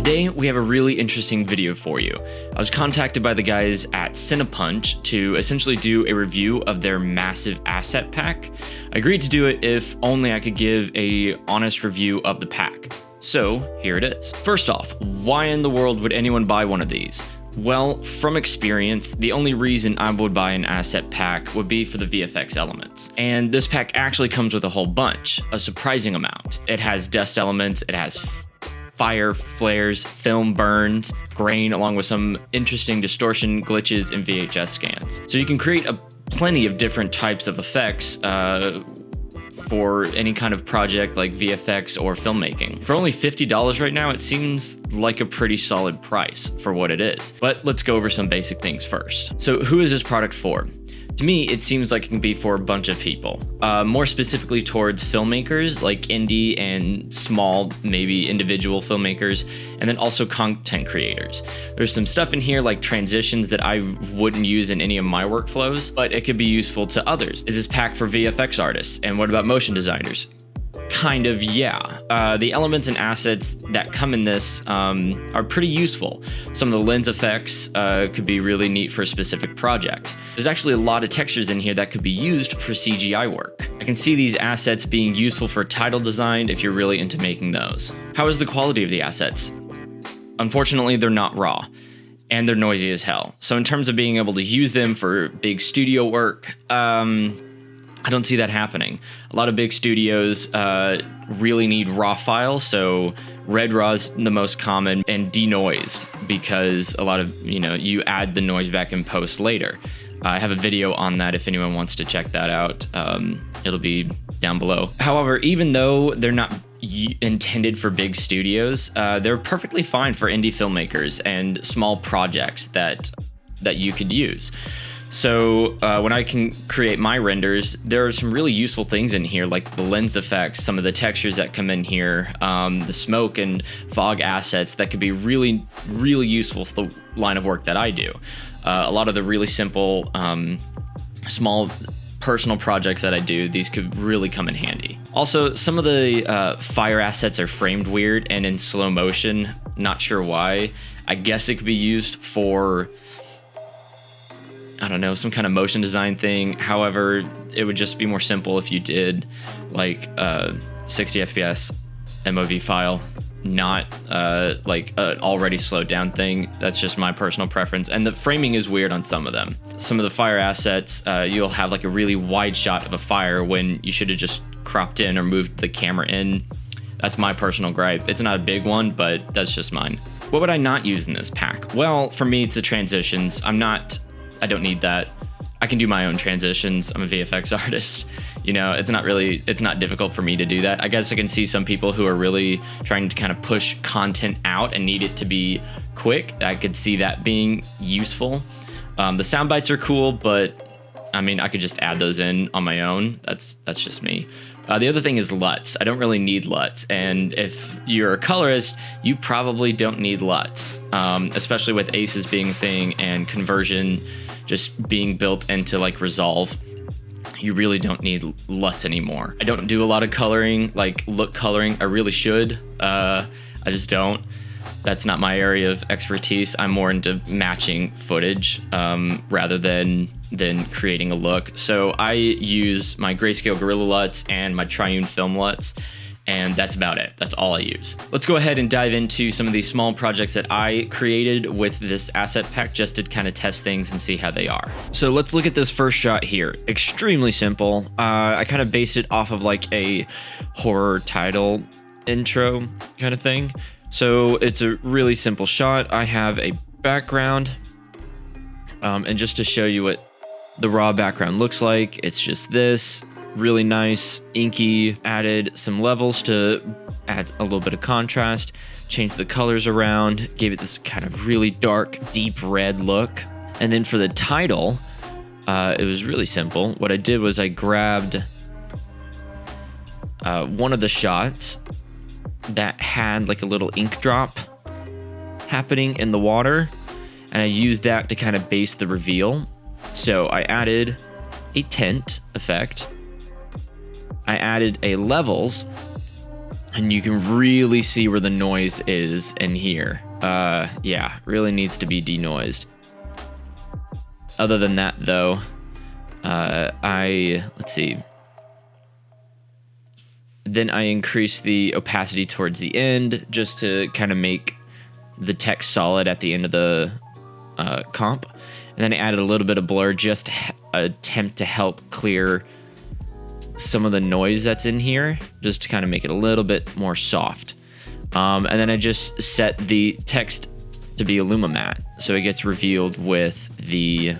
Today, we have a really interesting video for you. I was contacted by the guys at CINEPUNCH to essentially do a review of their massive asset pack. I agreed to do it if only I could give a honest review of the pack. So here it is. First off, why in the world would anyone buy one of these? Well, from experience, the only reason I would buy an asset pack would be for the VFX elements. And this pack actually comes with a whole bunch, a surprising amount. It has dust elements, it has fire, flares, film burns, grain, along with some interesting distortion, glitches, and VHS scans. So you can create plenty of different types of effects for any kind of project like VFX or filmmaking. For only $50 right now, it seems like a pretty solid price for what it is. But let's go over some basic things first. So who is this product for? To me, it seems like it can be for a bunch of people, more specifically towards filmmakers like indie and small, maybe individual filmmakers, and then also content creators. There's some stuff in here like transitions that I wouldn't use in any of my workflows, but it could be useful to others. Is this pack for VFX artists? And what about motion designers? Kind of, yeah. The elements and assets that come in this are pretty useful. Some of the lens effects could be really neat for specific projects. There's actually a lot of textures in here that could be used for CGI work. I can see these assets being useful for title design if you're really into making those. How is the quality of the assets? Unfortunately, they're not raw, and they're noisy as hell. So in terms of being able to use them for big studio work, I don't see that happening. A lot of big studios really need raw files, so red raw is the most common, and denoised, because a lot of, you add the noise back in post later. I have a video on that if anyone wants to check that out. It'll be down below. However, even though they're not intended for big studios, they're perfectly fine for indie filmmakers and small projects that you could use. So when I can create my renders, there are some really useful things in here, like the lens effects, some of the textures that come in here, the smoke and fog assets that could be really, really useful for the line of work that I do. A lot of the really simple, small personal projects that I do, these could really come in handy. Also, some of the fire assets are framed weird and in slow motion. Not sure why. I guess it could be used for, I don't know, some kind of motion design thing. However, it would just be more simple if you did like 60 FPS MOV file, not like an already slowed down thing. That's just my personal preference. And the framing is weird on some of them. Some of the fire assets, you'll have like a really wide shot of a fire when you should have just cropped in or moved the camera in. That's my personal gripe. It's not a big one, but that's just mine. What would I not use in this pack? Well, for me, it's the transitions. I don't need that. I can do my own transitions. I'm a VFX artist. It's not difficult for me to do that. I guess I can see some people who are really trying to kind of push content out and need it to be quick. I could see that being useful. The sound bites are cool, but I could just add those in on my own. That's just me. The other thing is LUTs. I don't really need LUTs. And if you're a colorist, you probably don't need LUTs, especially with ACEs being a thing and conversion just being built into like Resolve. You really don't need LUTs anymore. I don't do a lot of coloring, like look coloring. I really should. I just don't. That's not my area of expertise. I'm more into matching footage rather than creating a look. So I use my Grayscale Gorilla LUTs and my Triune Film LUTs, and that's about it. That's all I use. Let's go ahead and dive into some of these small projects that I created with this asset pack just to kind of test things and see how they are. So let's look at this first shot here. Extremely simple. I kind of based it off of like a horror title intro kind of thing. So it's a really simple shot. I have a background, and just to show you what the raw background looks like, it's just this. Really nice, inky, added some levels to add a little bit of contrast, changed the colors around, gave it this kind of really dark, deep red look. And then for the title, it was really simple. What I did was I grabbed one of the shots that had like a little ink drop happening in the water, and I used that to kind of base the reveal. So I added a tint effect. I added a levels And you can really see where the noise is in here. Yeah, really needs to be denoised. Other than that, though, let's see. Then I increased the opacity towards the end just to kind of make the text solid at the end of the comp. And then I added a little bit of blur just to attempt to help clear some of the noise that's in here, just to kind of make it a little bit more soft. And then I just set the text to be Illumimatte, so it gets revealed with the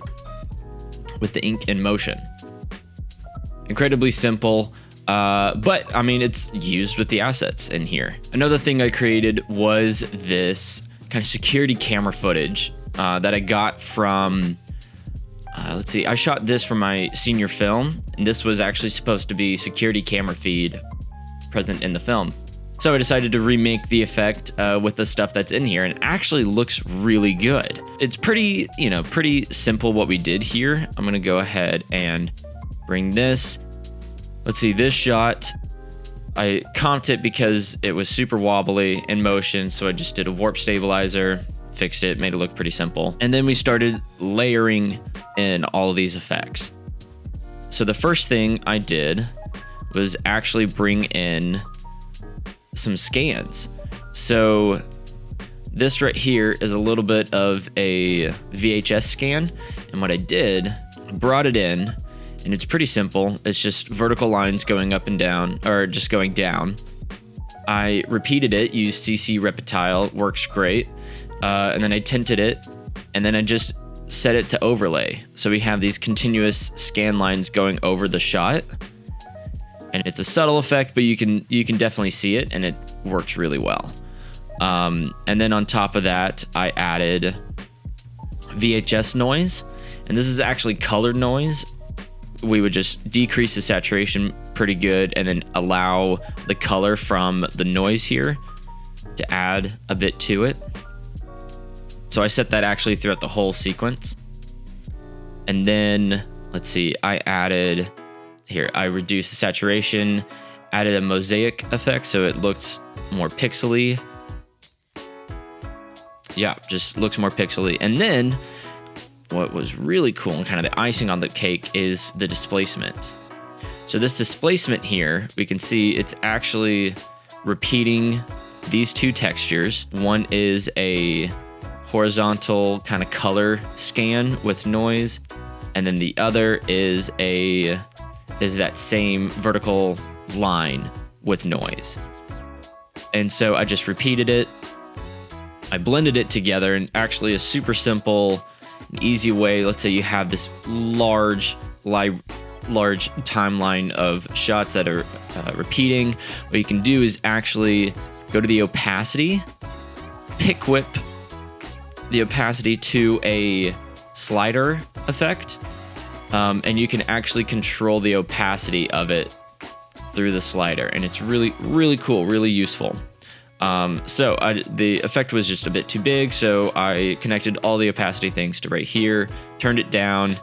ink in motion. Incredibly simple, but I mean, it's used with the assets in here. Another thing I created was this kind of security camera footage that I got from, let's see, I shot this for my senior film, and this was actually supposed to be security camera feed present in the film. So I decided to remake the effect with the stuff that's in here, and it actually looks really good. It's pretty, pretty simple what we did here. I'm gonna go ahead and bring this. Let's see, this shot, I comped it because it was super wobbly in motion, so I just did a warp stabilizer, fixed it, made it look pretty simple. And then we started layering in all of these effects. So the first thing I did was actually bring in some scans. So this right here is a little bit of a VHS scan, and what I did, brought it in, and it's pretty simple. It's just vertical lines going up and down, or just going down. I repeated it, used CC Reptile, works great, and then I tinted it, and then I just set it to overlay. So we have these continuous scan lines going over the shot. And it's a subtle effect, but you can definitely see it, and it works really well. And then on top of that, I added VHS noise, and this is actually colored noise. We would just decrease the saturation pretty good, and then allow the color from the noise here to add a bit to it. So I set that actually throughout the whole sequence. And then, let's see, I reduced the saturation, added a mosaic effect so it looks more pixely. Yeah, just looks more pixely. And then what was really cool and kind of the icing on the cake is the displacement. So this displacement here, we can see it's actually repeating these two textures. One is a horizontal kind of color scan with noise, and then the other is that same vertical line with noise. And so I just repeated it. I blended it together in actually a super simple, easy way. Let's say you have this large timeline of shots that are repeating. What you can do is actually go to the opacity, pick whip the opacity to a slider effect. And you can actually control the opacity of it through the slider, and it's really, really cool, really useful. The effect was just a bit too big, so I connected all the opacity things to right here, turned it down,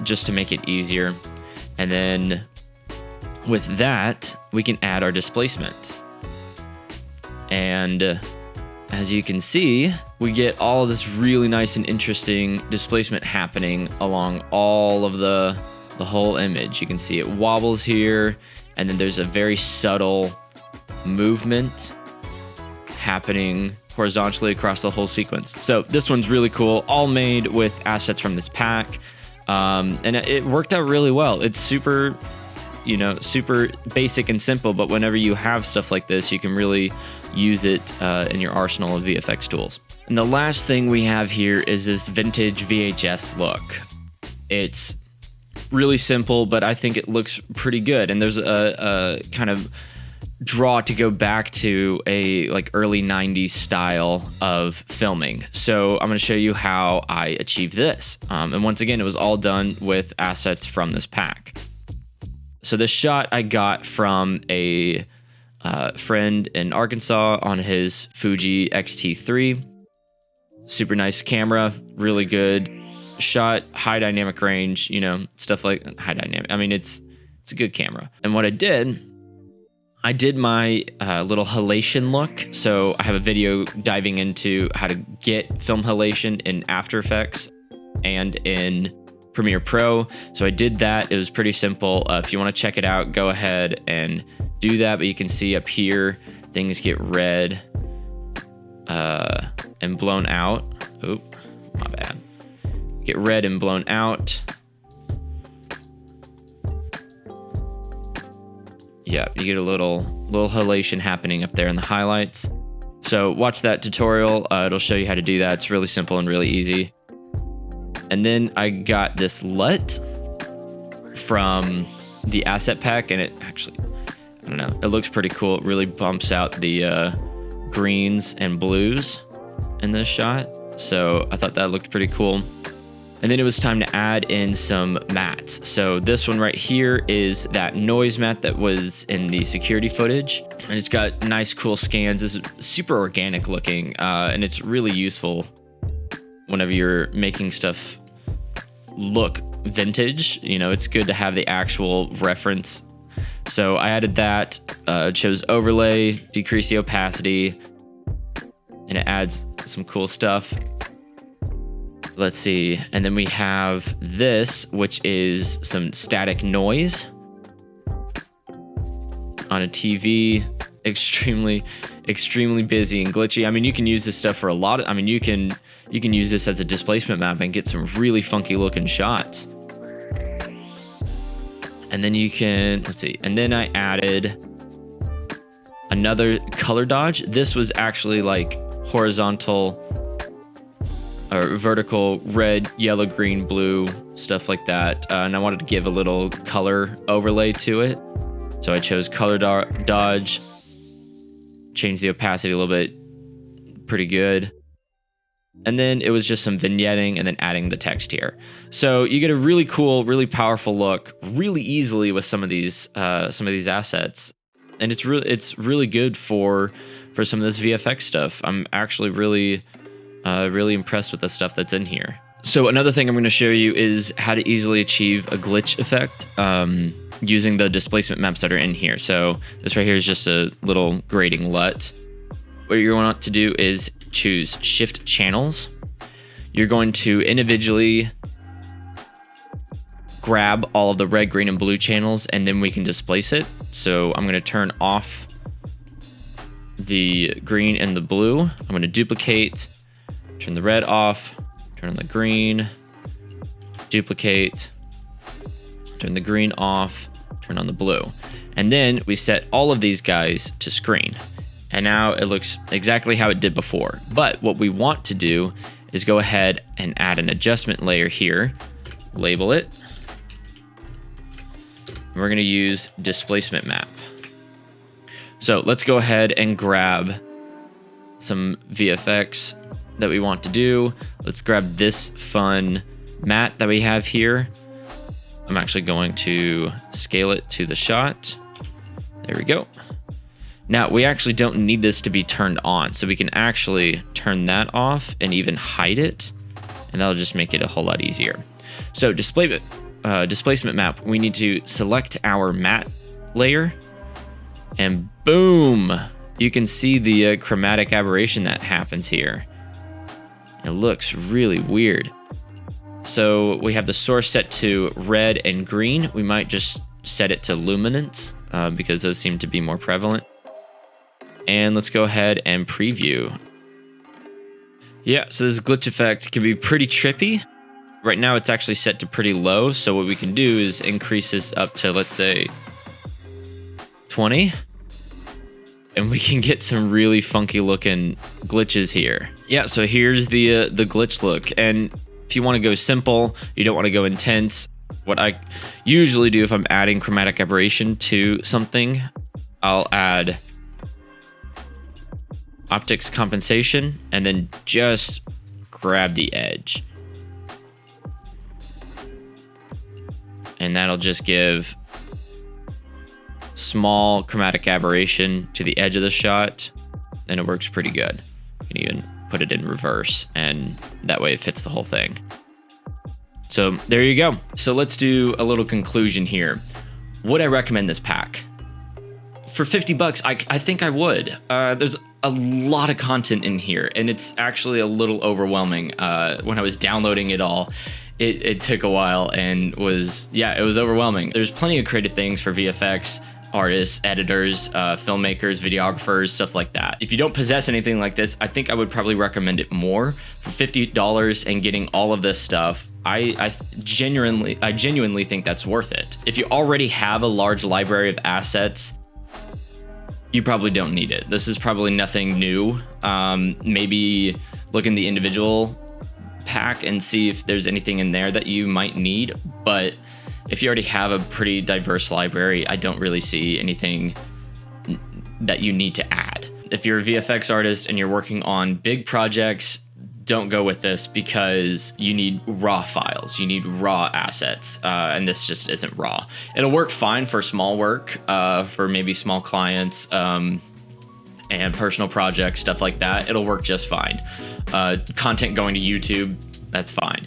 just to make it easier. And then with that, we can add our displacement. And as you can see, we get all of this really nice and interesting displacement happening along all of the whole image. You can see it wobbles here, and then there's a very subtle movement happening horizontally across the whole sequence. So this one's really cool, all made with assets from this pack, and it worked out really well. It's super basic and simple, but whenever you have stuff like this, you can really use it in your arsenal of VFX tools. And the last thing we have here is this vintage VHS look. It's really simple, but I think it looks pretty good. And there's a kind of draw to go back to a early 90s style of filming. So I'm going to show you how I achieved this. And once again, it was all done with assets from this pack. So this shot I got from a friend in Arkansas on his Fuji X-T3. Super nice camera, really good shot, high dynamic range, stuff like high dynamic. I mean, it's a good camera. And what I did I did my little halation look. So I have a video diving into how to get film halation in After Effects and in Premiere Pro. So I did that. It was pretty simple. If you want to check it out, go ahead and do that. But you can see up here, things get red and blown out. Oh, my bad. Get red and blown out. Yeah, you get a little halation happening up there in the highlights. So watch that tutorial. It'll show you how to do that. It's really simple and really easy. And then I got this LUT from the asset pack, and it actually, I don't know, it looks pretty cool. It really bumps out the greens and blues in this shot. So I thought that looked pretty cool. And then it was time to add in some mats. So this one right here is that noise mat that was in the security footage. And it's got nice, cool scans. This is super organic looking, and it's really useful whenever you're making stuff look vintage. You know, it's good to have the actual reference. So I added that, chose overlay, decrease the opacity, and it adds some cool stuff. Let's see. And then we have this, which is some static noise on a TV. Extremely busy and glitchy. I mean, you can use this stuff for a lot of, I mean, you can use this as a displacement map and get some really funky looking shots. And then you can, let's see. And then I added another color dodge. This was actually like horizontal or vertical red, yellow, green, blue, stuff like that. And I wanted to give a little color overlay to it. So I chose color dodge, changed the opacity a little bit, pretty good. And then it was just some vignetting and then adding the text here. So you get a really cool, really powerful look really easily with some of these assets. And it's really good for some of this VFX stuff. I'm actually really impressed with the stuff that's in here. So another thing I'm going to show you is how to easily achieve a glitch effect using the displacement maps that are in here. So this right here is just a little grading LUT. What you want to do is choose Shift Channels. You're going to individually grab all of the red, green, and blue channels, and then we can displace it. So I'm going to turn off the green and the blue. I'm going to duplicate, turn the red off, turn on the green, duplicate, turn the green off, turn on the blue. And then we set all of these guys to screen. And now it looks exactly how it did before. But what we want to do is go ahead and add an adjustment layer here, label it. And we're going to use displacement map. So let's go ahead and grab some VFX that we want to do. Let's grab this fun mat that we have here. I'm actually going to scale it to the shot. There we go. Now we actually don't need this to be turned on, so we can actually turn that off and even hide it, and that'll just make it a whole lot easier. So displacement map, we need to select our matte layer, and boom, you can see the chromatic aberration that happens here. It looks really weird. So we have the source set to red and green. We might just set it to luminance because those seem to be more prevalent. And let's go ahead and preview. Yeah, so this glitch effect can be pretty trippy. Right now it's actually set to pretty low. So what we can do is increase this up to, let's say, 20. And we can get some really funky looking glitches here. Yeah, so here's the glitch look. And if you want to go simple, you don't want to go intense. What I usually do if I'm adding chromatic aberration to something, I'll add optics compensation and then just grab the edge. And that'll just give small chromatic aberration to the edge of the shot, and it works pretty good. You can even put it in reverse, and that way it fits the whole thing. So there you go. So let's do a little conclusion here. Would I recommend this pack? for 50 bucks, I think I would. There's a lot of content in here, and it's actually a little overwhelming. When I was downloading it all, it took a while and it was overwhelming. There's plenty of creative things for VFX artists, editors, filmmakers, videographers, stuff like that. If you don't possess anything like this, I think I would probably recommend it more. For $50 and getting all of this stuff, I genuinely think that's worth it. If you already have a large library of assets, you probably don't need it. This is probably nothing new. Maybe look in the individual pack and see if there's anything in there that you might need. But if you already have a pretty diverse library, I don't really see anything that you need to add. If you're a VFX artist and you're working on big projects, don't go with this because you need raw files, you need raw assets, and this just isn't raw. It'll work fine for small work, for maybe small clients, and personal projects, stuff like that. It'll work just fine. Content going to YouTube, that's fine.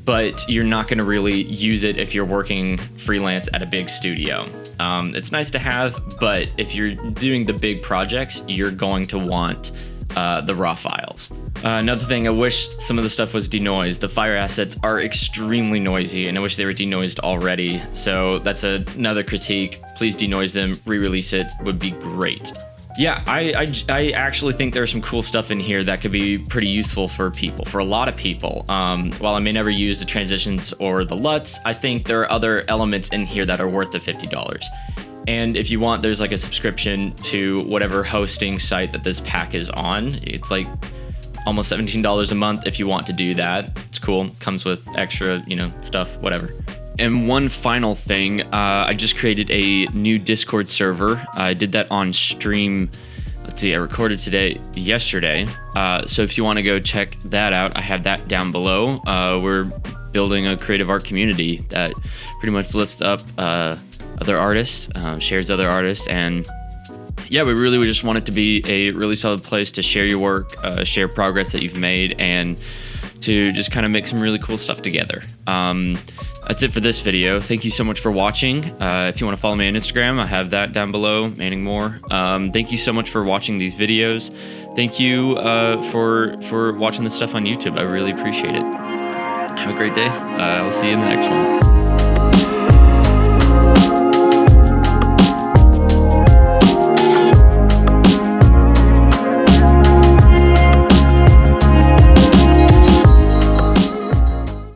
But you're not gonna really use it if you're working freelance at a big studio. It's nice to have, but if you're doing the big projects, you're going to want the raw files. Another thing, I wish some of the stuff was denoised. The fire assets are extremely noisy, and I wish they were denoised already. So that's another critique. Please denoise them, re-release it would be great. Yeah, I actually think there's some cool stuff in here that could be pretty useful for a lot of people. While I may never use the transitions or the LUTs, I think there are other elements in here that are worth the $50. And if you want, there's like a subscription to whatever hosting site that this pack is on. It's like almost $17 a month if you want to do that. It's cool. Comes with extra, stuff, whatever. And one final thing, I just created a new Discord server. I did that on stream. Let's see, I recorded yesterday. So if you want to go check that out, I have that down below. We're building a creative art community that pretty much lifts up other artists, shares other artists, and yeah, we really would just want it to be a really solid place to share your work, share progress that you've made, and to just kind of make some really cool stuff together. That's it for this video. Thank you so much for watching. If you want to follow me on Instagram, I have that down below, Manning Moore. Thank you so much for watching these videos. Thank you for watching this stuff on YouTube. I really appreciate it. Have a great day. I'll see you in the next one.